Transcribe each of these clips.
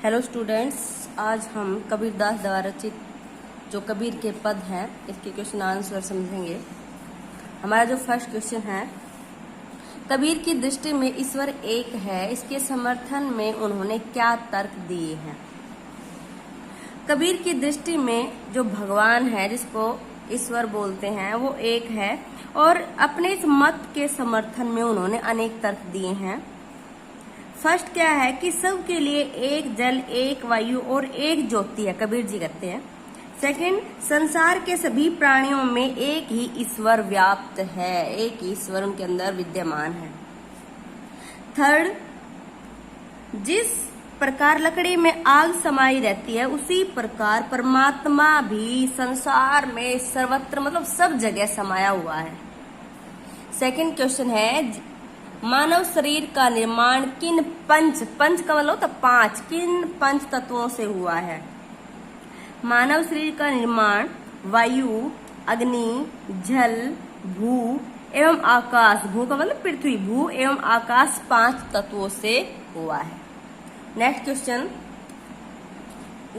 Hello students, आज हम कबीरदास द्वारा रचित जो कबीर के पद हैं इसके क्वेश्चन आंसर समझेंगे। हमारा जो फर्स्ट क्वेश्चन है, कबीर की दृष्टि में ईश्वर एक है, इसके समर्थन में उन्होंने क्या तर्क दिए हैं। कबीर की दृष्टि में जो भगवान है, जिसको ईश्वर बोलते हैं, वो एक है और अपने इस मत के समर्थन में उन्होंने अनेक तर्क दिए हैं। फर्स्ट क्या है कि सब के लिए एक जल, एक वायु और एक ज्योति है, कबीर जी कहते हैं। सेकंड, संसार के सभी प्राणियों में एक ही ईश्वर व्याप्त है, एक ही ईश्वर उनके अंदर विद्यमान है। थर्ड, जिस प्रकार लकड़ी में आग समाई रहती है उसी प्रकार परमात्मा भी संसार में सर्वत्र मतलब सब जगह समाया हुआ है। सेकंड क्वेश्चन है, मानव शरीर का निर्माण किन पंच का मतलब होता पांच, किन पंच तत्वों से हुआ है। मानव शरीर का निर्माण वायु, अग्नि, जल, भू एवं आकाश, भू का मतलब पृथ्वी, भू एवं आकाश 5 तत्वों से हुआ है। नेक्स्ट क्वेश्चन,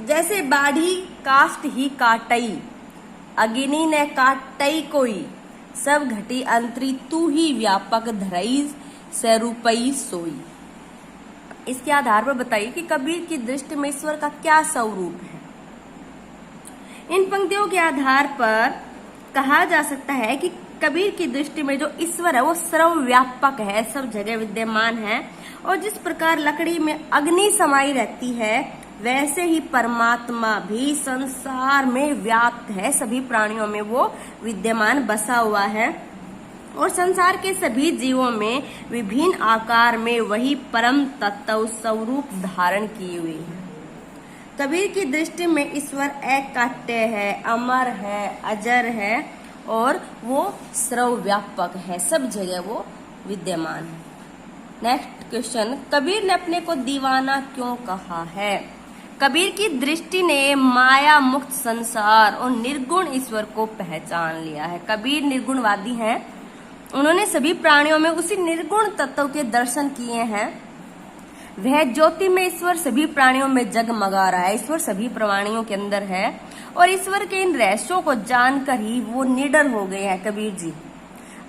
जैसे बाढ़ी काष्ट ही काटई, अग्नि ने काटई कोई, सब घटी अंतरी तू ही व्यापक धरई स्वरूपई सोई। इसके आधार पर बताइए कि कबीर की दृष्टि में ईश्वर का क्या स्वरूप है। इन पंक्तियों के आधार पर कहा जा सकता है कि कबीर की दृष्टि में जो ईश्वर है वो सर्वव्यापक है, सब जगह विद्यमान है और जिस प्रकार लकड़ी में अग्नि समाई रहती है वैसे ही परमात्मा भी संसार में व्याप्त है, सभी प्राणियों में वो विद्यमान बसा हुआ है और संसार के सभी जीवों में विभिन्न आकार में वही परम तत्व स्वरूप धारण किए हुए है। कबीर की दृष्टि में ईश्वर अकाट्य है, अमर है, अजर है और वो सर्वव्यापक है, सब जगह वो विद्यमान है। नेक्स्ट क्वेश्चन, कबीर ने अपने को दीवाना क्यों कहा है। कबीर की दृष्टि ने माया मुक्त संसार और निर्गुण ईश्वर को पहचान लिया है। कबीर निर्गुणवादी हैं, उन्होंने सभी प्राणियों में उसी निर्गुण तत्व के दर्शन किए हैं। वह ज्योति में ईश्वर सभी प्राणियों में जगमगा रहा है, ईश्वर सभी प्राणियों के अंदर है और ईश्वर के इन रहस्यों को जानकर ही वो निडर हो गए हैं कबीर जी।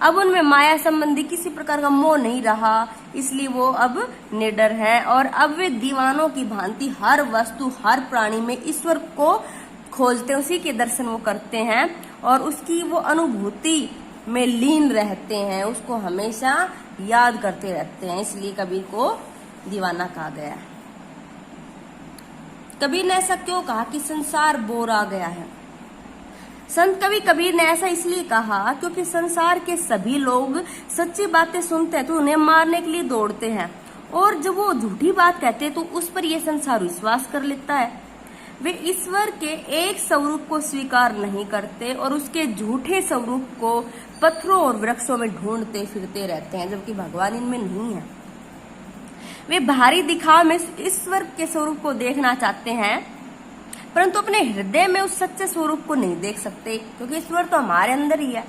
अब उनमें माया संबंधी किसी प्रकार का मोह नहीं रहा, इसलिए वो अब निडर है और अब वे दीवानों की भांति हर वस्तु, हर प्राणी में ईश्वर को खोजते हैं, उसी के दर्शन वो करते हैं और उसकी वो अनुभूति में लीन रहते हैं, उसको हमेशा याद करते रहते हैं, इसलिए कबीर को दीवाना कहा गया है। कबीर ने ऐसा क्यों कहा कि संसार बोर आ गया है। संत कवि कबीर ने ऐसा इसलिए कहा क्योंकि संसार के सभी लोग सच्ची बातें सुनते हैं तो उन्हें मारने के लिए दौड़ते हैं और जब वो झूठी बात कहते हैं तो उस पर यह संसार विश्वास कर लेता है। वे ईश्वर के एक स्वरूप को स्वीकार नहीं करते और उसके झूठे स्वरूप को पत्थरों और वृक्षों में ढूंढते फिरते रहते हैं, जबकि भगवान इनमें नहीं है। वे बाहरी दिखाव में ईश्वर के स्वरूप को देखना चाहते हैं परंतु अपने हृदय में उस सच्चे स्वरूप को नहीं देख सकते, क्योंकि ईश्वर तो हमारे अंदर ही है।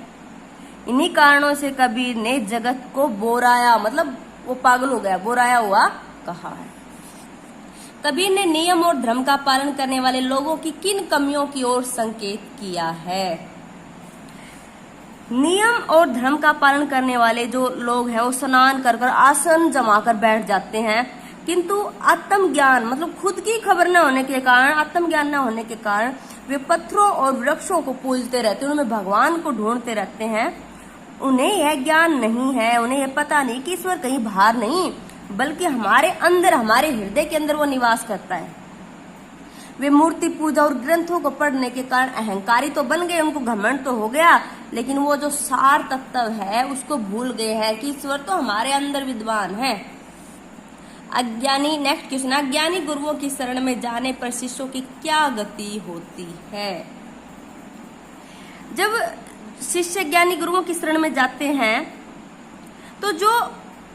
इन्हीं कारणों से कबीर ने जगत को बोराया, मतलब वो पागल हो गया, बोराया हुआ कहा है। कबीर ने नियम और धर्म का पालन करने वाले लोगों की किन कमियों की ओर संकेत किया है। नियम और धर्म का पालन करने वाले जो लोग हैं वो स्नान कर आसन जमाकर बैठ जाते हैं, किंतु आत्मज्ञान मतलब खुद की खबर न होने के कारण, आत्मज्ञान न होने के कारण वे पत्थरों और वृक्षों को पूजते रहते हैं, उनमें भगवान को ढूंढते रहते हैं। उन्हें यह ज्ञान नहीं है, उन्हें यह पता नहीं कि ईश्वर कहीं बाहर नहीं बल्कि हमारे अंदर, हमारे हृदय के अंदर वो निवास करता है। वे मूर्ति पूजा और ग्रंथों को पढ़ने के कारण अहंकारी तो बन गए, उनको घमंड तो हो गया, लेकिन वो जो सार तत्व है उसको भूल गए हैं कि ईश्वर तो हमारे अंदर विद्वान है। अज्ञानी, नेक्स्ट क्वेश्चन, अज्ञानी गुरुओं की शरण में जाने पर शिष्यों की क्या गति होती है। जब शिष्य ज्ञानी गुरुओं की शरण में जाते हैं तो जो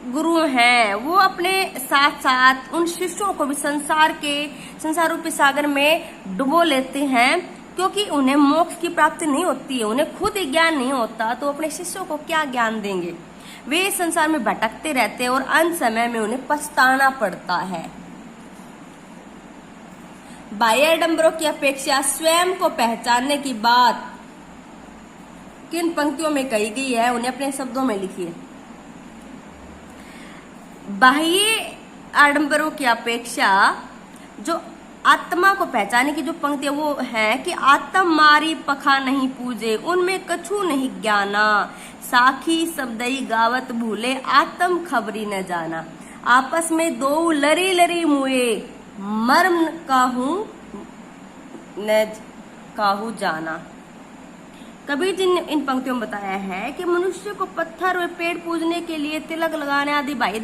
गुरु हैं वो अपने साथ साथ उन शिष्यों को भी संसार रूपी सागर में डुबो लेते हैं, क्योंकि उन्हें मोक्ष की प्राप्ति नहीं होती है, उन्हें खुद ही ज्ञान नहीं होता तो अपने शिष्यों को क्या ज्ञान देंगे। वे संसार में भटकते रहते हैं और अंत समय में उन्हें पछताना पड़ता है। बाह्य आडंबरों की अपेक्षा स्वयं को पहचानने की बात किन पंक्तियों में कही गई है, उन्हें अपने शब्दों में लिखिए। बाह्य आडंबरों की अपेक्षा जो आत्मा को पहचानने की जो पंक्ति है वो है कि आत्म मारी पखा नहीं पूजे, उनमें कछु नहीं ज्ञाना, साखी शब्दई गावत भूले, आत्म खबरी न जाना। आपस में दो लरी लरी मुए, मर्म काहू न काहू जाना। कबीर जी ने इन पंक्तियों में बताया है कि मनुष्य को पत्थर और पेड़ पूजने के लिए, तिलक लगाने आदि बाह्य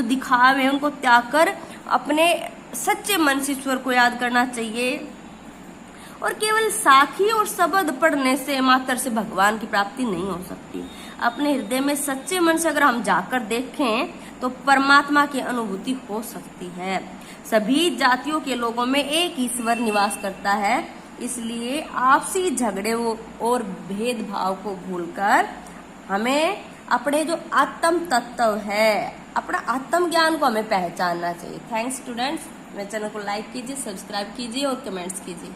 दिखावे उनको त्याग कर अपने सच्चे मन से ईश्वर को याद करना चाहिए। और केवल साखी और शब्द पढ़ने से मात्र से भगवान की प्राप्ति नहीं हो सकती। अपने हृदय में सच्चे मन से अगर हम जाकर देखें तो परमात्मा की अनुभूति हो सकती है। सभी जातियों के लोगों में एक ईश्वर निवास करता है, इसलिए आपसी झगड़े और भेदभाव को भूलकर हमें अपने जो आत्म तत्व है, अपना आत्म ज्ञान को हमें पहचानना चाहिए। Thanks students. मेरे चैनल को लाइक कीजिए, सब्सक्राइब कीजिए और कमेंट्स कीजिए।